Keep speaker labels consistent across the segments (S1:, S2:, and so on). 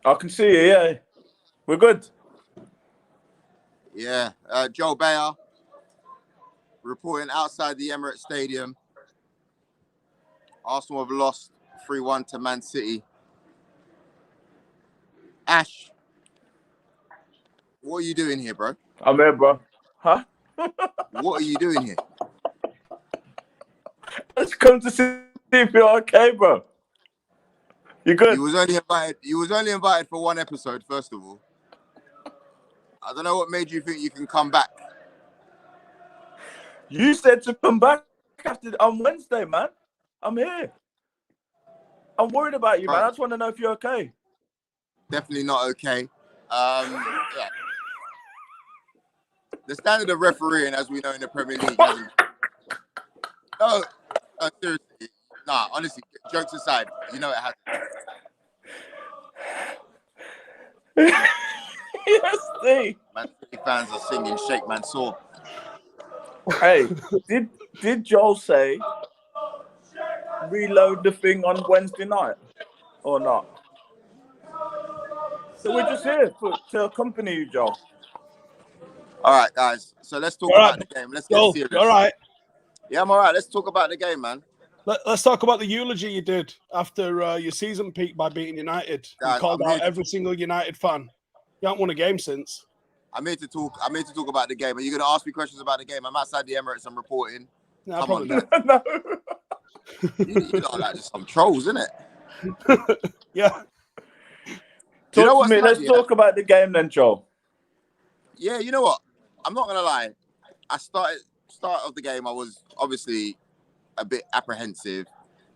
S1: I can see you, yeah. We're good.
S2: Yeah. Joe Bayer reporting outside the Emirates Stadium. Arsenal have lost 3-1 to Man City. Ash, what are you doing here, bro?
S1: I'm here, bro. Huh?
S2: What are you doing here?
S1: Let's come to see if you're okay, bro. You good?
S2: You was only invited for one episode, first of all. I don't know what made you think you can come back.
S1: You said to come back on Wednesday, man. I'm here. I'm worried about you, man. I just want to know if you're okay.
S2: Definitely not okay. Yeah. The standard of refereeing, as we know in the Premier League, hasn't... No, seriously. Nah, honestly, jokes aside, you know it hasn't.
S1: Yes, Steve.
S2: Man City fans are singing Shake Mansour.
S1: Hey, did Joel say reload the thing on Wednesday night or not? So we're just here to accompany you, Joel.
S2: All right, guys. So let's talk about the game. Let's get serious.
S3: All right.
S2: Yeah, I'm all right. Let's talk about the game, man.
S3: Let's talk about the eulogy you did after your season peak by beating United. You called out every single United fan. You haven't won a game since.
S2: I'm here to talk about the game. Are you going to ask me questions about the game? I'm outside the Emirates. I'm reporting.
S3: No,
S2: Come on,
S3: not.
S2: no. you know, like just some trolls, isn't it?
S3: Yeah.
S2: Do you know what?
S1: Let's talk about the game then, Joel.
S2: Yeah, you know what? I'm not gonna lie. Start of the game, I was obviously a bit apprehensive.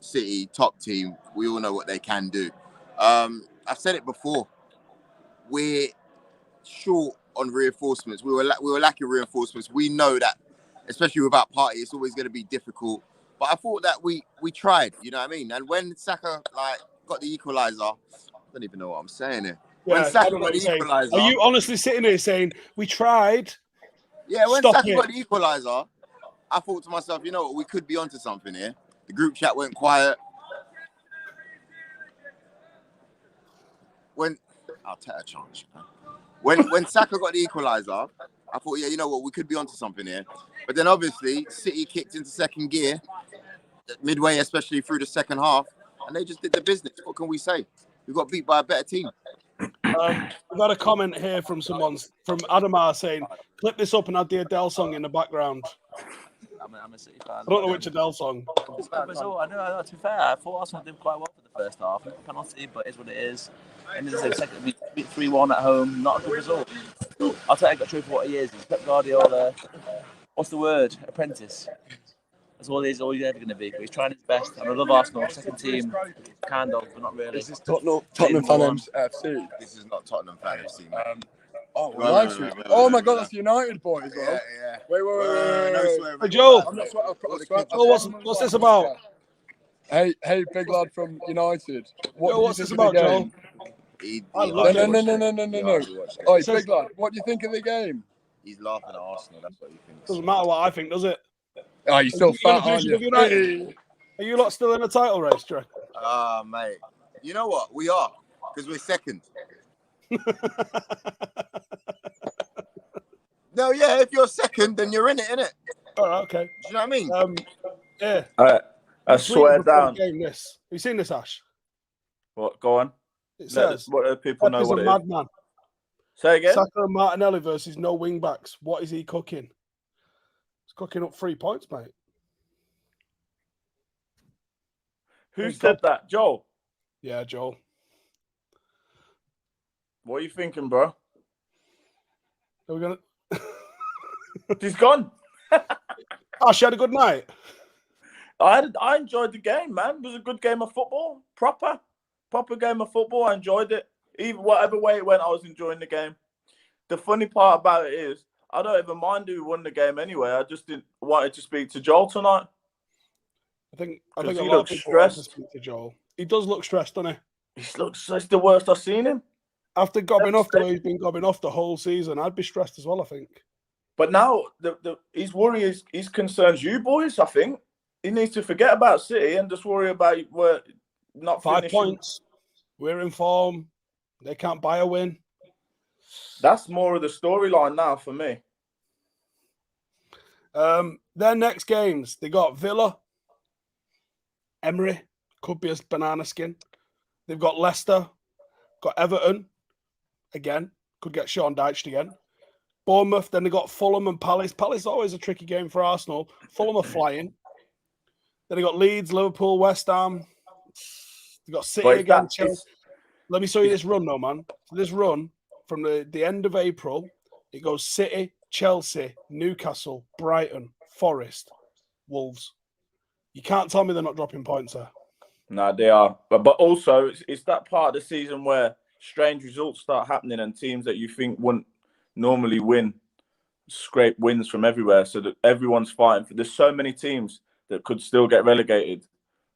S2: City, top team. We all know what they can do. I've said it before. We're short on reinforcements. We were lacking reinforcements. We know that, especially without Partey, it's always going to be difficult. But I thought that we tried. You know what I mean? And when Saka got the equaliser, I don't even know what I'm saying here.
S3: Yeah,
S2: when Saka got the equaliser,
S3: are you honestly sitting here saying we tried?
S2: Yeah, when Saka got the equaliser, I thought to myself, you know what, we could be onto something here. The group chat went quiet. I'll take a chance. When Saka got the equaliser, I thought, yeah, you know what, we could be onto something here. But then obviously City kicked into second gear midway, especially through the second half, and they just did the business. What can we say? We got beat by a better team.
S3: We've got a comment here from Adamar saying, clip this up and add the Adele song in the background.
S4: I'm a City fan.
S3: I don't know which Adele song.
S4: It's a good result. I know, to be fair, I thought Arsenal did quite well for the first half. Penalty, but it is what it is. And as I say, second, we beat 3-1 at home. Not a good result. I'll take that true for what he is. He's Pep Guardiola. What's the word? Apprentice. That's all he's ever going to be. But he's trying his best. And I love Arsenal. Second team, kind of, but not really.
S5: This is Tottenham Fan FC.
S2: This is not Tottenham Fan FC, man.
S5: Oh my God, that's United boy as well.
S2: Yeah.
S5: Wait.
S3: Hey, Joel.
S5: I'm not sweating.
S3: What's this about?
S5: Hey, big lad from United.
S3: What's this about, Joel?
S5: No. Oh, big lad. What do you think of the game?
S2: He's laughing at Arsenal. That's what he thinks.
S3: Doesn't matter what I think, does it?
S5: Oh, you're still fat, aren't you?
S3: Are you lot still in a title race, Trey?
S2: Mate. You know what? We are, because we're second. No, yeah, if you're second, then you're in it, innit?
S3: All right, okay.
S2: Do you know what I mean?
S3: Yeah.
S1: I swear down.
S3: Have you seen this, Ash?
S1: What? Go on.
S3: It says,
S1: what people know what it is.
S3: Madman.
S1: Say again?
S3: Saka and Martinelli versus no wing backs. What is he cooking? He's cooking up 3 points, mate.
S1: Who said that? Joel?
S3: Yeah, Joel.
S1: What are you thinking, bro?
S3: Are we gonna?
S1: He's gone.
S3: Ash, you had a good night.
S1: I enjoyed the game, man. It was a good game of football. Proper game of football. I enjoyed it. Even whatever way it went, I was enjoying the game. The funny part about it is, I don't even mind who won the game anyway. I just didn't wanted to speak to Joel tonight.
S3: I think
S1: he
S3: a lot
S1: looks
S3: of people
S1: stressed.
S3: want to speak to Joel. He does look stressed, doesn't he?
S1: It's the worst I've seen him.
S3: After gobbing off the way he's been gobbing off the whole season, I'd be stressed as well, I think.
S1: But now his worry his concerns you boys, I think. He needs to forget about City and just worry about not
S3: 5
S1: finishing.
S3: points. We're in form. They can't buy a win.
S1: That's more of the storyline now for me.
S3: Their next games, they got Villa, Emery, could be a banana skin. They've got Leicester, got Everton, again, could get Sean Dyche again. Bournemouth, then they got Fulham and Palace. Palace is always a tricky game for Arsenal. Fulham are flying. Then they got Leeds, Liverpool, West Ham. They got City again. Chelsea. Let me show you this run, though, man. So this run from the end of April, it goes City, Chelsea, Newcastle, Brighton, Forest, Wolves. You can't tell me they're not dropping points there.
S1: No, they are. But also, it's that part of the season where strange results start happening and teams that you think wouldn't normally win scrape wins from everywhere. So that everyone's fighting for. There's so many teams that could still get relegated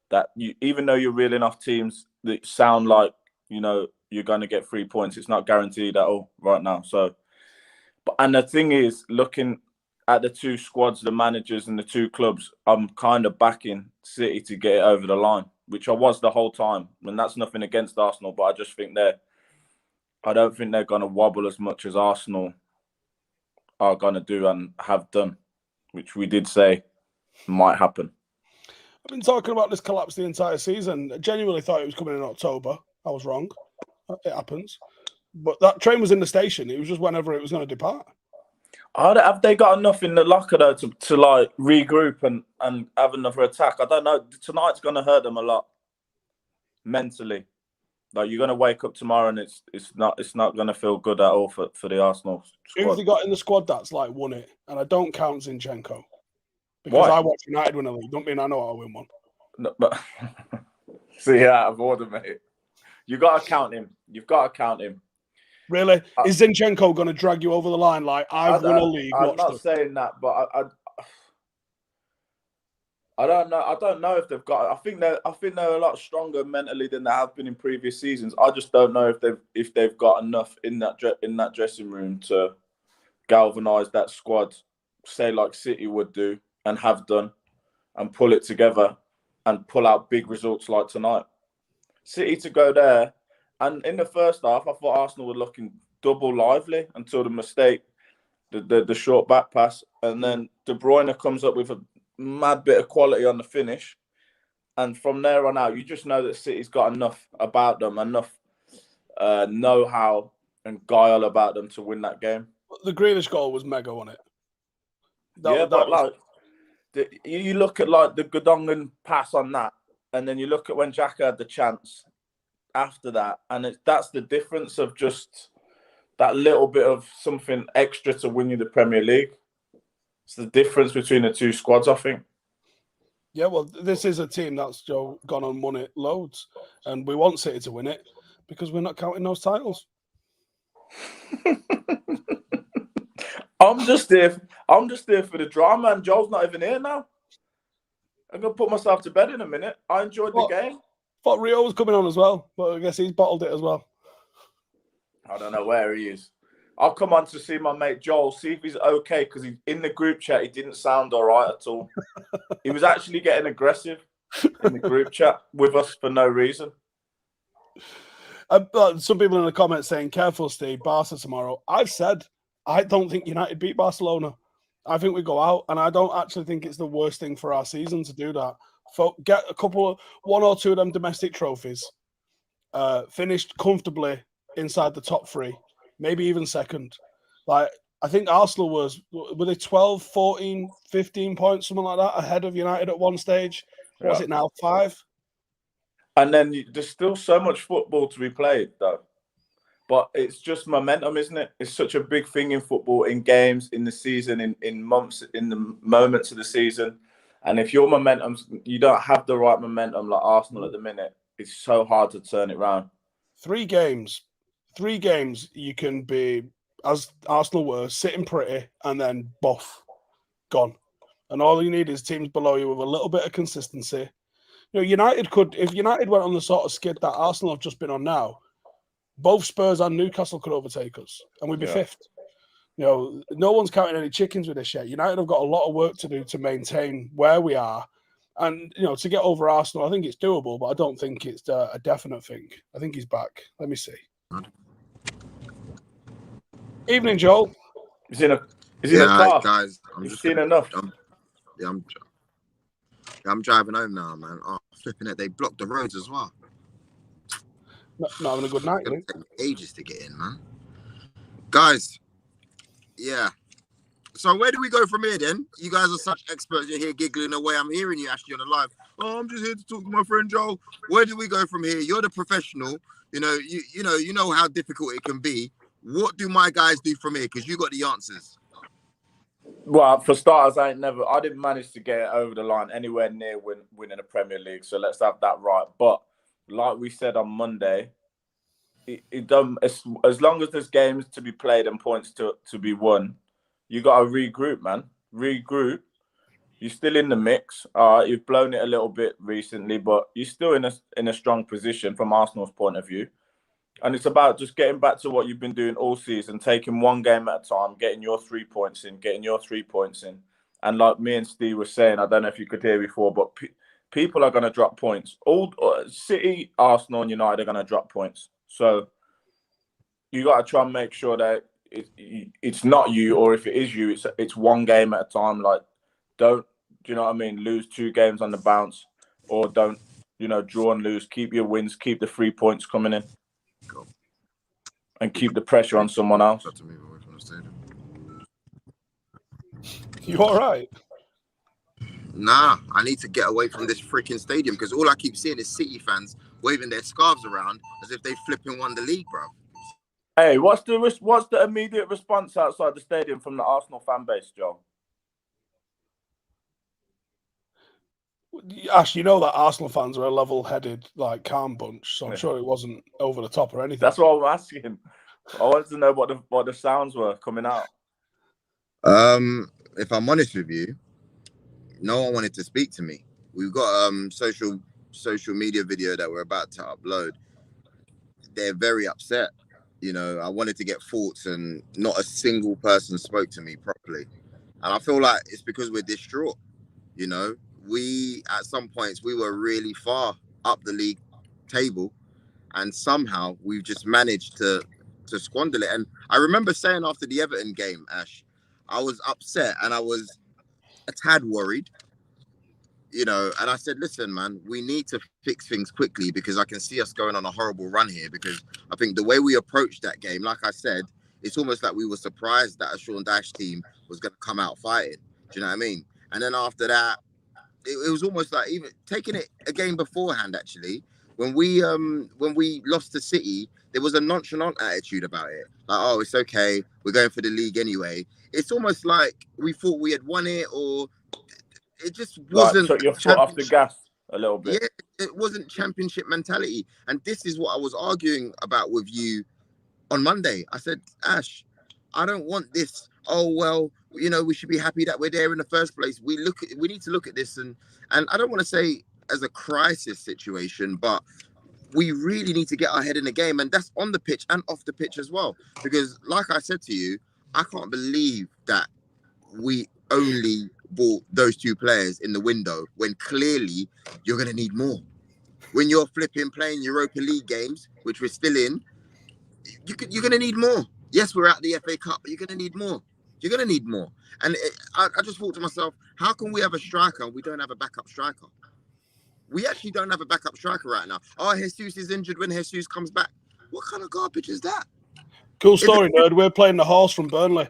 S1: that even though you're reeling off teams that sound like, you're going to get 3 points, it's not guaranteed at all right now. So, and the thing is, looking at the two squads, the managers and the two clubs, I'm kind of backing City to get it over the line, which I was the whole time. And that's nothing against Arsenal, but I just think I don't think they're going to wobble as much as Arsenal are going to do and have done, which we did say might happen.
S3: I've been talking about this collapse the entire season. I genuinely thought it was coming in October. I was wrong. It happens. But that train was in the station. It was just whenever it was going to depart.
S1: Have they got enough in the locker, though, to like regroup and have another attack? I don't know. Tonight's going to hurt them a lot mentally. Like, you're going to wake up tomorrow and it's not going to feel good at all for the Arsenal squad.
S3: Who have they got in the squad that's like won it? And I don't count Zinchenko. Because
S1: Why?
S3: I watch United win a league. Don't mean I know how to win one.
S1: No, but see, out of order, mate. You got to count him. You've got to count him.
S3: Really? Is Zinchenko going to drag you over the line like I've won a league?
S1: I'm not saying that, but I don't know. I don't know if they've got. I think they're a lot stronger mentally than they have been in previous seasons. I just don't know if they've got enough in that dressing room to galvanise that squad, say like City would do and have done, and pull it together and pull out big results like tonight. City to go there, and in the first half, I thought Arsenal were looking double lively until the mistake, the short back pass, and then De Bruyne comes up with a mad bit of quality on the finish, and from there on out, you just know that City's got enough about them, enough know-how and guile about them to win that game.
S3: The Grealish goal was mega, wasn't it?
S1: You look at like the Gundogan pass on that, and then you look at when Xhaka had the chance after that, and that's the difference of just that little bit of something extra to win you the Premier League. It's the difference between the two squads, I think.
S3: Yeah, well, this is a team that's gone and won it loads, and we want City to win it because we're not counting those titles.
S1: I'm just there for the drama, and Joel's not even here now. I'm gonna put myself to bed in a minute. I enjoyed the game.
S3: Thought Rio was coming on as well, but I guess he's bottled it as well.
S1: I don't know where he is. I'll come on to see my mate Joel, see if he's okay, because in the group chat he didn't sound all right at all. He was actually getting aggressive in the group chat with us for no reason.
S3: Some people in the comments saying, "Careful, Steve, Barca tomorrow." I've said I don't think United beat Barcelona. I think we go out, and I don't actually think it's the worst thing for our season to do that. Get one or two of them domestic trophies, finished comfortably inside the top three, maybe even second. Like, I think Arsenal were they 12, 14, 15 points, something like that, ahead of United at one stage. What's it now, 5? And
S1: then there's still so much football to be played, though. But it's just momentum, isn't it? It's such a big thing in football, in games, in the season, in months, in the moments of the season. And if your you don't have the right momentum like Arsenal at the minute, it's so hard to turn it around.
S3: 3 games, you can be, as Arsenal were, sitting pretty and then boff, gone. And all you need is teams below you with a little bit of consistency. You know, if United went on the sort of skid that Arsenal have just been on now, both Spurs and Newcastle could overtake us, and we'd be 5th. You know, no one's counting any chickens with this yet. United have got a lot of work to do to maintain where we are. And, you know, to get over Arsenal, I think it's doable, but I don't think it's a definite thing. I think he's back. Let me see. Evening, Joel.
S1: He's in a car.
S2: Guys,
S1: You've seen enough.
S2: I'm driving home now, man. Oh, flipping it. They blocked the roads as well.
S3: Not having a good night,
S2: It's going to take me ages to get in, man. Guys, yeah. So where do we go from here then? You guys are such experts. You're here giggling away. I'm hearing you actually on the live. Oh, I'm just here to talk to my friend Joel. Where do we go from here? You're the professional. You know how difficult it can be. What do my guys do from here? Because you got the answers.
S1: Well, for starters, I didn't manage to get it over the line anywhere near winning the Premier League. So let's have that right. But like we said on Monday, as long as there's games to be played and points to be won, you got to regroup, man. Regroup. You're still in the mix. You've blown it a little bit recently, but you're still in a strong position from Arsenal's point of view. And it's about just getting back to what you've been doing all season, taking one game at a time, getting your 3 points in. And like me and Steve were saying, I don't know if you could hear before, but people are going to drop points. All City, Arsenal, and United are going to drop points. So you got to try and make sure that it's not you, or if it is you, it's one game at a time. Like, do you know what I mean? Lose 2 games on the bounce, or don't, draw and lose. Keep your wins, keep the 3 points coming in. And keep the pressure on someone else.
S3: You all right?
S2: Nah, I need to get away from this freaking stadium because all I keep seeing is City fans waving their scarves around as if they flipping won the league, bro.
S1: Hey, what's the immediate response outside the stadium from the Arsenal fan base, Joe?
S3: Ash, you know that Arsenal fans are a level-headed, calm bunch, so I'm sure it wasn't over the top or anything.
S1: That's what I'm asking. I wanted to know what the sounds were coming out.
S2: If I'm honest with you, no one wanted to speak to me. We've got social media video that we're about to upload. They're very upset. I wanted to get thoughts and not a single person spoke to me properly. And I feel like it's because we're distraught. We, at some points, we were really far up the league table, and somehow we've just managed to squander it. And I remember saying after the Everton game, Ash, I was upset and I was a tad worried, and I said, listen, man, we need to fix things quickly because I can see us going on a horrible run here, because I think the way we approached that game, like I said, it's almost like we were surprised that a Sean Dyche team was going to come out fighting. Do you know what I mean? And then after that, it was almost like even taking it a game beforehand, actually, when we lost to City, there was a nonchalant attitude about it. Like, oh, it's okay, we're going for the league anyway. It's almost like we thought we had won it, or it just wasn't.
S1: Took your foot off the gas a little bit.
S2: Yeah, it wasn't championship mentality. And this is what I was arguing about with you on Monday. I said, Ash, I don't want this. Oh, well, we should be happy that we're there in the first place. We need to look at this, and I don't want to say as a crisis situation, but we really need to get our head in the game, and that's on the pitch and off the pitch as well. Because like I said to you, I can't believe that we only bought those 2 players in the window when clearly you're going to need more. When you're playing Europa League games, which we're still in, you're going to need more. Yes, we're at the FA Cup, but you're going to need more. You're going to need more. And I just thought to myself, how can we have a striker and we don't have a backup striker? We actually don't have a backup striker right now. Oh, Jesus is injured when Jesus comes back. What kind of garbage is that?
S3: Cool story, nerd. We're playing the horse from Burnley.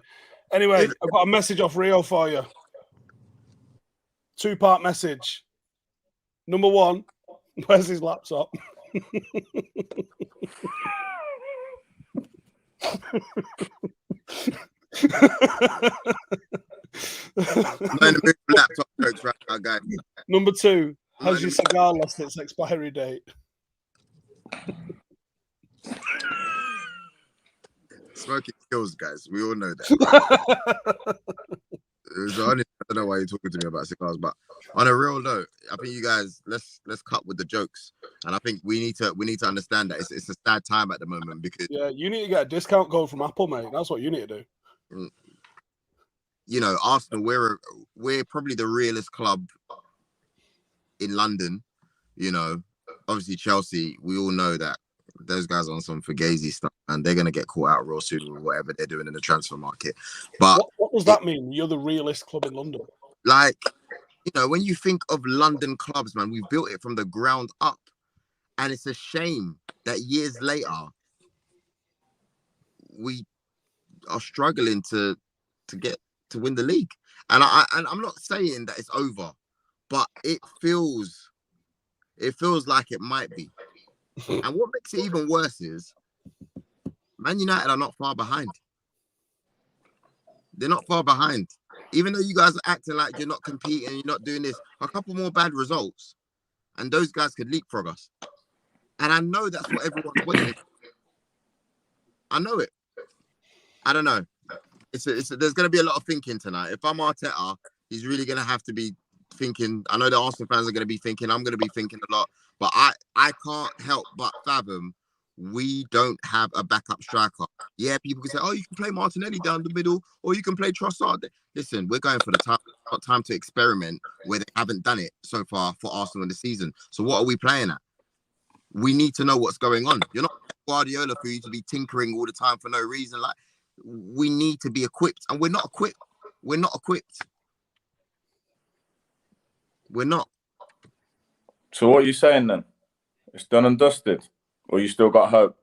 S3: Anyway, I've got a message off Rio for you. 2-part message. Number 1, where's his laptop?
S2: Laptop jokes right now, guys.
S3: Number 2, has your cigar lost its expiry date?
S2: Smoking kills, guys. We all know that. I don't know why you're talking to me about cigars, but on a real note, I think you guys let's cut with the jokes, and I think we need to understand that it's a sad time at the moment because
S3: you need to get a discount code from Apple, mate. That's what you need to do.
S2: Arsenal, we're probably the realest club in London. Obviously Chelsea, we all know that those guys are on some fugazi stuff, and they're gonna get caught out real soon with whatever they're doing in the transfer market. But
S3: what does that mean? You're the realest club in London.
S2: like, you know, when you think of London clubs, man, we've built it from the ground up, and it's a shame that years later we are struggling to win the league. And I'm not saying that it's over, but it feels like it might be. And what makes it even worse is Man United are not far behind. They're not far behind. Even though you guys are acting like you're not competing, you're not doing this, a couple more bad results, and those guys could leapfrog us. And I know that's what everyone's waiting for. I know it. I don't know. There's going to be a lot of thinking tonight. If I'm Arteta, he's really going to have to be thinking. I know the Arsenal fans are going to be thinking. I'm going to be thinking a lot. But I can't help but fathom we don't have a backup striker. Yeah, people can say, oh, you can play Martinelli down the middle, or you can play Trossard. Listen, we're going for the time to experiment where they haven't done it so far for Arsenal in the season. So what are we playing at? We need to know what's going on. You're not Guardiola for you to be tinkering all the time for no reason. Like, we need to be equipped, and we're not equipped. We're not equipped. We're not.
S1: So what are you saying then? It's done and dusted, or you still got hope?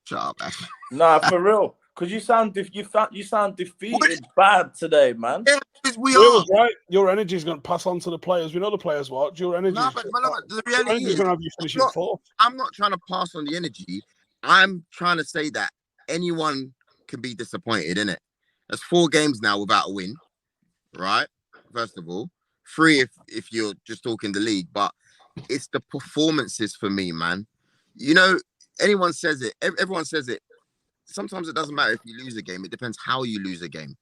S2: Shut up, Ash.
S1: Nah, for real. Because you sound defeated bad today, man.
S2: Yeah, we
S3: Will
S2: are.
S3: right. Your energy is going to pass on to the players. We know the players watch. Your energy
S2: the reality is,
S3: going to have you finishing fourth.
S2: I'm not trying to pass on the energy. I'm trying to say that anyone can be disappointed, innit? There's 4 games now without a win, right? First of all, 3 if you're just talking the league, but it's the performances for me, man. You know, anyone says it, everyone says it. Sometimes it doesn't matter if you lose a game. It depends how you lose a game.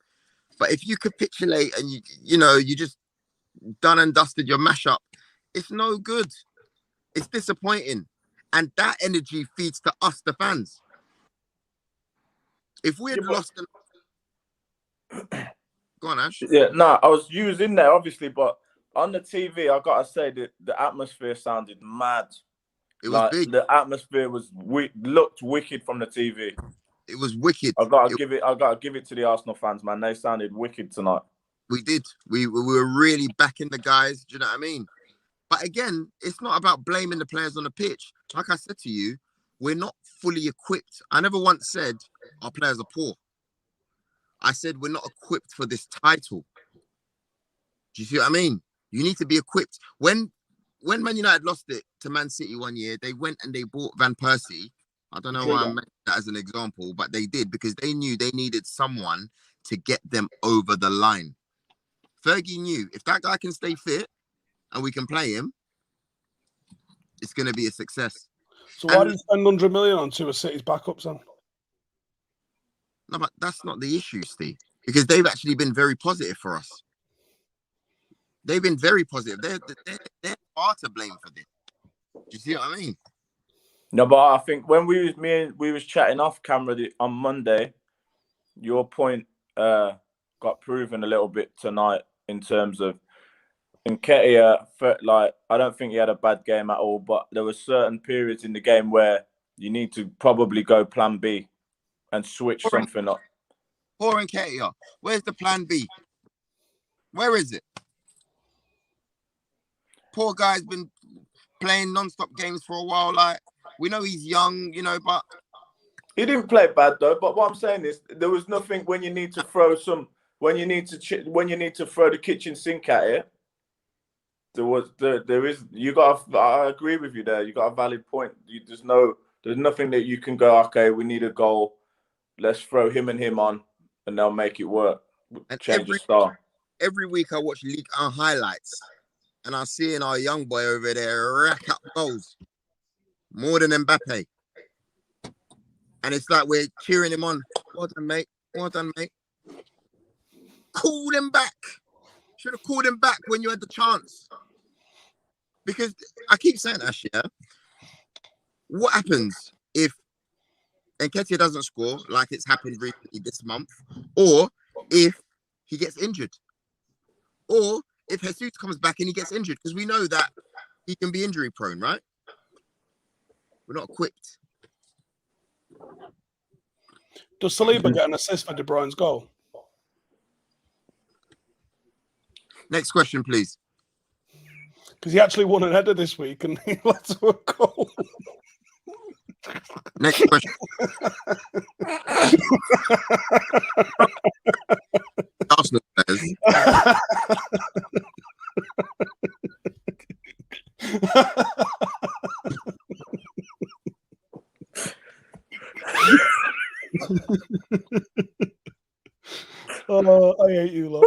S2: But if you capitulate and you just done and dusted your mashup, it's no good. It's disappointing. And that energy feeds to us, the fans. If we had lost... Go on, Ash.
S1: Yeah, no, I was using there, obviously, but on the TV, I got to say that the atmosphere sounded mad.
S2: It was big.
S1: The atmosphere looked wicked from the TV.
S2: It was wicked.
S1: I gotta give it to the Arsenal fans, man. They sounded wicked tonight.
S2: We did. We were really backing the guys. Do you know what I mean? But again, it's not about blaming the players on the pitch. Like I said to you, we're not fully equipped. I never once said our players are poor. I said we're not equipped for this title. Do you see what I mean? You need to be equipped. When Man United lost it to Man City one year, they went and they bought Van Persie. I don't know why I'm making that as an example, but they did because they knew they needed someone to get them over the line. Fergie knew if that guy can stay fit and we can play him, it's going to be a success.
S3: So why did you spend 100 million on 2 of City's backups then?
S2: No, but that's not the issue, Steve, because they've actually been very positive for us. They've been very positive. They're far to blame for this. Do you see what I mean?
S1: No, but I think when we was chatting off camera on Monday, your point got proven a little bit tonight in terms of Nketiah. Like, I don't think he had a bad game at all, but there were certain periods in the game where you need to probably go plan B and switch something up.
S2: Poor Nketiah. Where's the plan B? Where is it? Poor guy's been playing non-stop games for a while. Like, we know he's young, but
S1: he didn't play bad though. But what I'm saying is, there was nothing when you need to throw the kitchen sink at it. There is. I agree with you there. You got a valid point. There's nothing that you can go, okay, we need a goal. Let's throw him and him on, and they'll make it work. Change the style.
S2: Every week I watch League highlights, and I'm seeing our young boy over there rack up goals more than Mbappe. And it's like we're cheering him on. Well done, mate. Well done, mate. Call him back. Should have called him back when you had the chance. Because I keep saying that shit. Yeah? What happens if Nketiah doesn't score, like it's happened recently this month, or if he gets injured, or if Jesus comes back and he gets injured? Because we know that he can be injury prone, right? We're not equipped.
S3: Does Saliba get an assist for De Bruyne's goal?
S2: Next question, please.
S3: Because he actually won an header this week and he let to a goal.
S2: Next question. Arsenal players.
S3: Oh, I hate you, lot.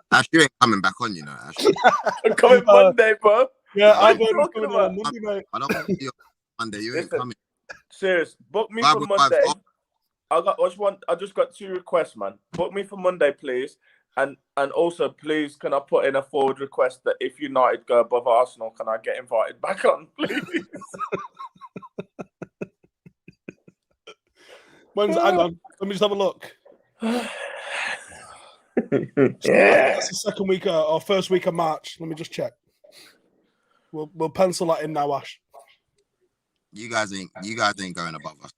S2: Ash, you ain't coming back on, you know, Ash.
S1: I'm coming Monday, bro.
S3: Yeah,
S1: What are
S3: I'm
S1: you
S3: going
S1: talking
S3: to
S1: about?
S3: on Monday, mate.
S2: I don't want to see you on Monday. You ain't
S1: Listen,
S2: coming.
S1: Serious. Book me
S2: Bible
S1: for Monday.
S2: vibes off.
S1: I just got 2 requests, man. Book me for Monday, please. And also, please, can I put in a forward request that if United go above Arsenal, can I get invited back on, please?
S3: Hang on, let me just have a look.
S1: Yeah.
S3: That's the second week or first week of March. Let me just check. We'll pencil that in now, Ash.
S2: You guys ain't going above us.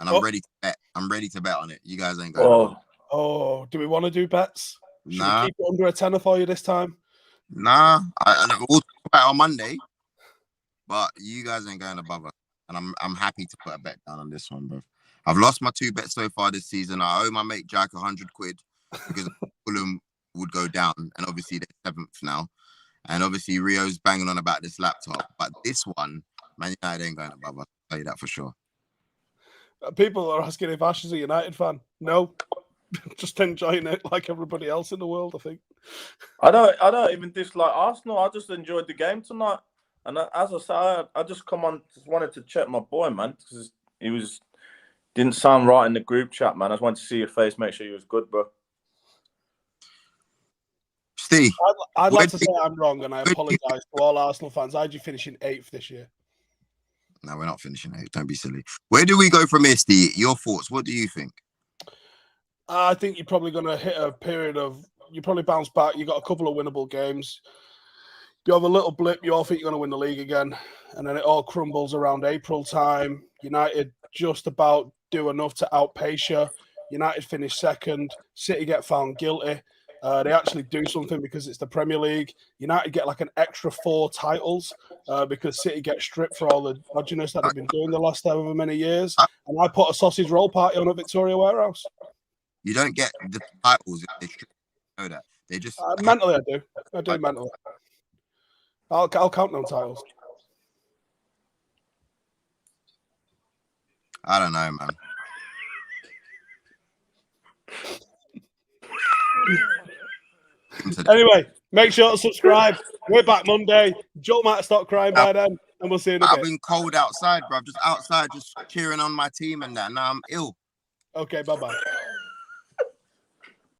S2: And I'm ready to bet. I'm ready to bet on it. You guys ain't going above us.
S3: Oh, do we want to do bets? Should
S2: Nah.
S3: we keep it under a tenner for you this time?
S2: Nah. We'll talk about it on Monday. But you guys ain't going above us. And I'm happy to put a bet down on this one, bro. I've lost my 2 bets so far this season. I owe my mate Jack 100 quid because Fulham would go down. And obviously they're 7th now. And obviously Rio's banging on about this laptop. But this one, Man United ain't going above us. I'll tell you that for sure.
S3: People are asking if Ash is a United fan. No. Just enjoying it like everybody else in the world, I think.
S1: I don't even dislike Arsenal. I just enjoyed the game tonight. And as I said, I just wanted to check my boy, man, because didn't sound right in the group chat, man. I just wanted to see your face, make sure you was good, bro.
S2: Steve,
S3: I'd like to say I'm wrong, and I apologise to all Arsenal fans. I had you finishing 8th this year.
S2: No, we're not finishing 8th. Don't be silly. Where do we go from here, Steve? Your thoughts? What do you think?
S3: I think you're probably going to hit a period of... You probably bounce back. You got a couple of winnable games. You have a little blip. You all think you're going to win the league again. And then it all crumbles around April time. United just about do enough to outpace you. United finish 2nd. City get found guilty. They actually do something because it's the Premier League. United get like an extra 4 titles because City get stripped for all the dodginess that they've been doing the last however many years. And I put a sausage roll party on at Victoria Warehouse.
S2: You don't get the titles if they strip. You know that. They just...
S3: mentally, I do. I do mentally. I'll count them titles.
S2: I don't know, man.
S3: Anyway, make sure to subscribe. We're back Monday. Joe might have stopped crying by then, and we'll see you in a bit.
S2: I've been cold outside, bro. Just outside, just cheering on my team and that. Now I'm ill.
S3: Okay, bye-bye.